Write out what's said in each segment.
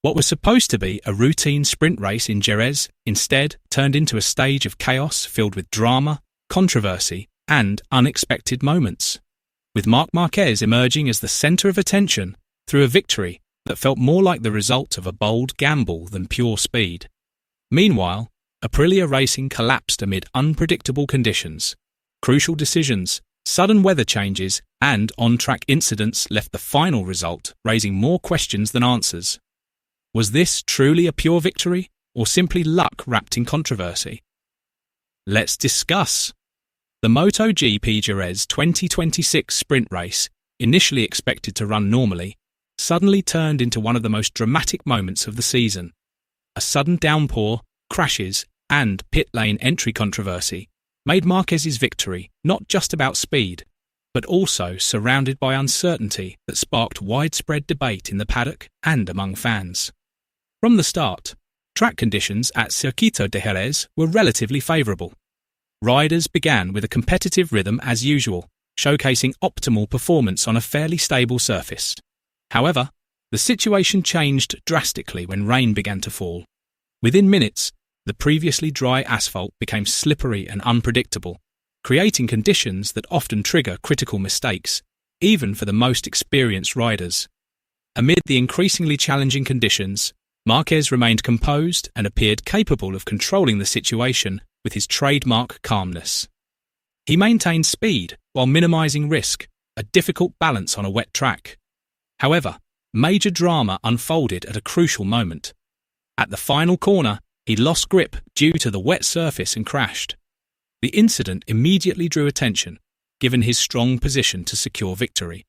What was supposed to be a routine sprint race in Jerez instead turned into a stage of chaos filled with drama, controversy, and unexpected moments, with Marc Márquez emerging as the centre of attention through a victory that felt more like the result of a bold gamble than pure speed. Meanwhile, Aprilia Racing collapsed amid unpredictable conditions. Crucial decisions, sudden weather changes, and on-track incidents left the final result raising more questions than answers. Was this truly a pure victory, or simply luck wrapped in controversy? Let's discuss. The MotoGP Jerez 2026 sprint race, initially expected to run normally, suddenly turned into one of the most dramatic moments of the season. A sudden downpour, crashes, and pit lane entry controversy made Márquez's victory not just about speed, but also surrounded by uncertainty that sparked widespread debate in the paddock and among fans. From the start, track conditions at Circuito de Jerez were relatively favourable. Riders began with a competitive rhythm as usual, showcasing optimal performance on a fairly stable surface. However, the situation changed drastically when rain began to fall. Within minutes, the previously dry asphalt became slippery and unpredictable, creating conditions that often trigger critical mistakes, even for the most experienced riders. Amid the increasingly challenging conditions, Márquez remained composed and appeared capable of controlling the situation with his trademark calmness. He maintained speed while minimising risk, a difficult balance on a wet track. However, major drama unfolded at a crucial moment. At the final corner, he lost grip due to the wet surface and crashed. The incident immediately drew attention, given his strong position to secure victory.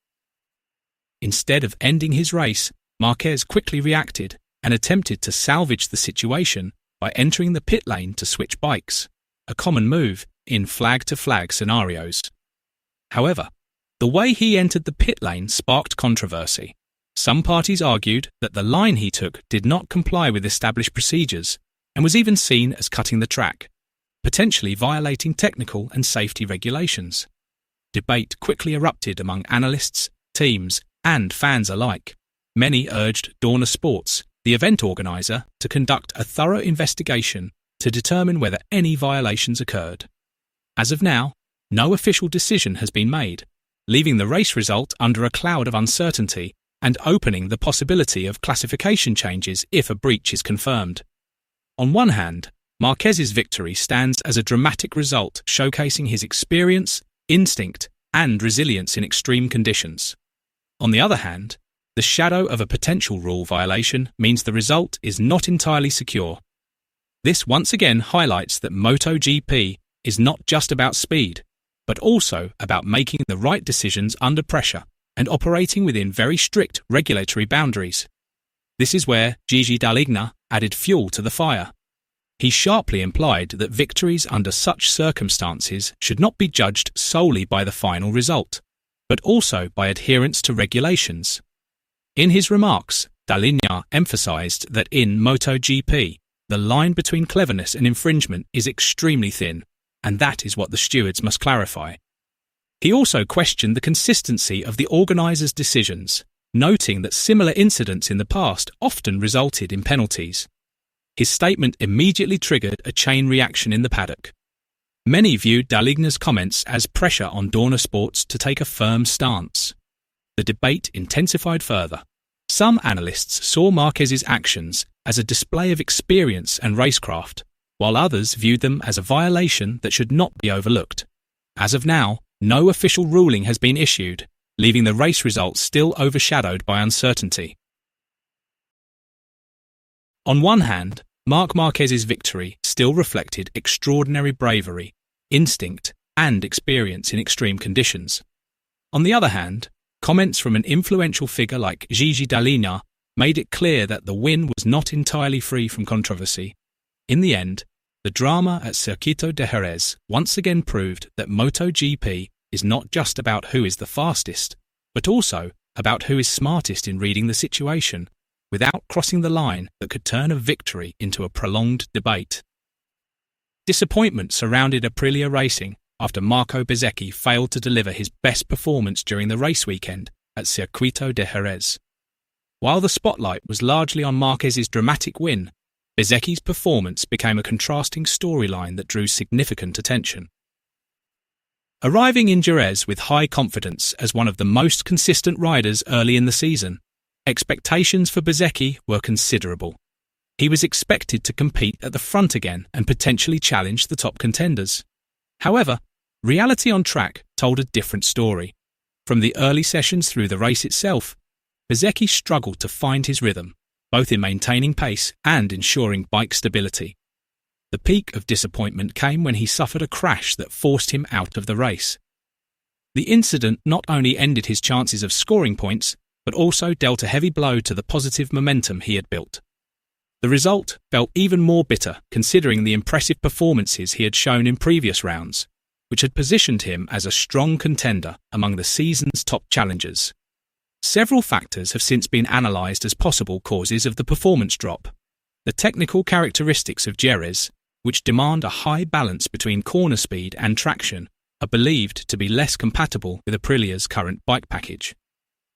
Instead of ending his race, Márquez quickly reacted and attempted to salvage the situation by entering the pit lane to switch bikes, a common move in flag-to-flag scenarios. However, the way he entered the pit lane sparked controversy. Some parties argued that the line he took did not comply with established procedures and was even seen as cutting the track, potentially violating technical and safety regulations. Debate quickly erupted among analysts, teams, and fans alike. Many urged Dorna Sports, the event organiser, to conduct a thorough investigation to determine whether any violations occurred. As of now, no official decision has been made, leaving the race result under a cloud of uncertainty and opening the possibility of classification changes if a breach is confirmed. On one hand, Márquez's victory stands as a dramatic result showcasing his experience, instinct, and resilience in extreme conditions. On the other hand, the shadow of a potential rule violation means the result is not entirely secure. This once again highlights that MotoGP is not just about speed, but also about making the right decisions under pressure and operating within very strict regulatory boundaries. This is where Gigi Dall'Igna added fuel to the fire. He sharply implied that victories under such circumstances should not be judged solely by the final result, but also by adherence to regulations. In his remarks, Dall'Igna emphasized that in MotoGP, the line between cleverness and infringement is extremely thin, and that is what the stewards must clarify. He also questioned the consistency of the organisers' decisions, noting that similar incidents in the past often resulted in penalties. His statement immediately triggered a chain reaction in the paddock. Many viewed Dall'Igna's comments as pressure on Dorna Sports to take a firm stance. The debate intensified further. Some analysts saw Márquez's actions as a display of experience and racecraft, while others viewed them as a violation that should not be overlooked. As of now, no official ruling has been issued, leaving the race results still overshadowed by uncertainty. On one hand, Marc Márquez's victory still reflected extraordinary bravery, instinct, and experience in extreme conditions. On the other hand, comments from an influential figure like Gigi Dall'Igna made it clear that the win was not entirely free from controversy. In the end, the drama at Circuito de Jerez once again proved that MotoGP is not just about who is the fastest, but also about who is smartest in reading the situation, without crossing the line that could turn a victory into a prolonged debate. Disappointment surrounded Aprilia Racing after Marco Bezzecchi failed to deliver his best performance during the race weekend at Circuito de Jerez. While the spotlight was largely on Márquez's dramatic win, Bezecchi's performance became a contrasting storyline that drew significant attention. Arriving in Jerez with high confidence as one of the most consistent riders early in the season, expectations for Bezecchi were considerable. He was expected to compete at the front again and potentially challenge the top contenders. However, reality on track told a different story. From the early sessions through the race itself, Bezecchi struggled to find his rhythm, both in maintaining pace and ensuring bike stability. The peak of disappointment came when he suffered a crash that forced him out of the race. The incident not only ended his chances of scoring points, but also dealt a heavy blow to the positive momentum he had built. The result felt even more bitter considering the impressive performances he had shown in previous rounds, which had positioned him as a strong contender among the season's top challengers. Several factors have since been analysed as possible causes of the performance drop. The technical characteristics of Jerez, which demand a high balance between corner speed and traction, are believed to be less compatible with Aprilia's current bike package.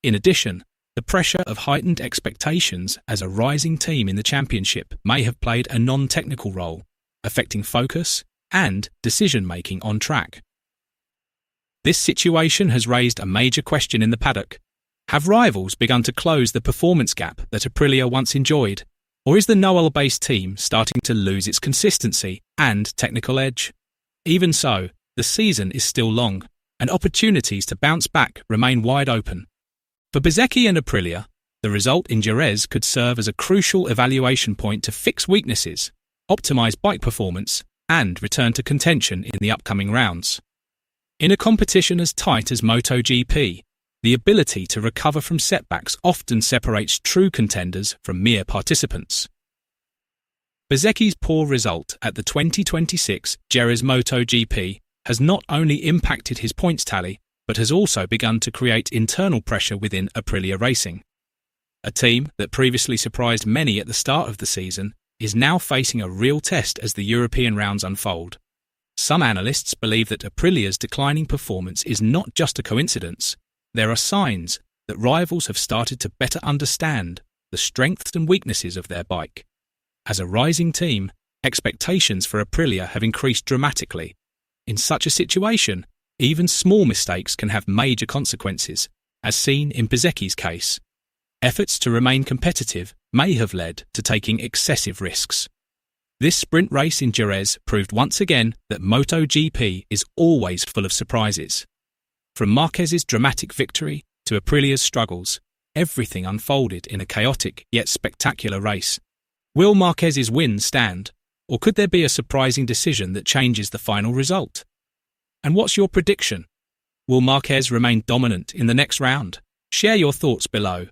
In addition, the pressure of heightened expectations as a rising team in the championship may have played a non-technical role, affecting focus and decision-making on track. This situation has raised a major question in the paddock. Have rivals begun to close the performance gap that Aprilia once enjoyed, or is the no-oil-based team starting to lose its consistency and technical edge? Even so, the season is still long, and opportunities to bounce back remain wide open. For Bezecchi and Aprilia, the result in Jerez could serve as a crucial evaluation point to fix weaknesses, optimise bike performance, and return to contention in the upcoming rounds. In a competition as tight as MotoGP, the ability to recover from setbacks often separates true contenders from mere participants. Bezecchi's poor result at the 2026 Jerez MotoGP has not only impacted his points tally, but has also begun to create internal pressure within Aprilia Racing. A team that previously surprised many at the start of the season is now facing a real test as the European rounds unfold. Some analysts believe that Aprilia's declining performance is not just a coincidence. There are signs that rivals have started to better understand the strengths and weaknesses of their bike. As a rising team, expectations for Aprilia have increased dramatically. In such a situation, even small mistakes can have major consequences, as seen in Bezecchi's case. Efforts to remain competitive may have led to taking excessive risks. This sprint race in Jerez proved once again that MotoGP is always full of surprises. From Márquez's dramatic victory to Aprilia's struggles, everything unfolded in a chaotic yet spectacular race. Will Márquez's win stand, or could there be a surprising decision that changes the final result? And what's your prediction? Will Márquez remain dominant in the next round? Share your thoughts below.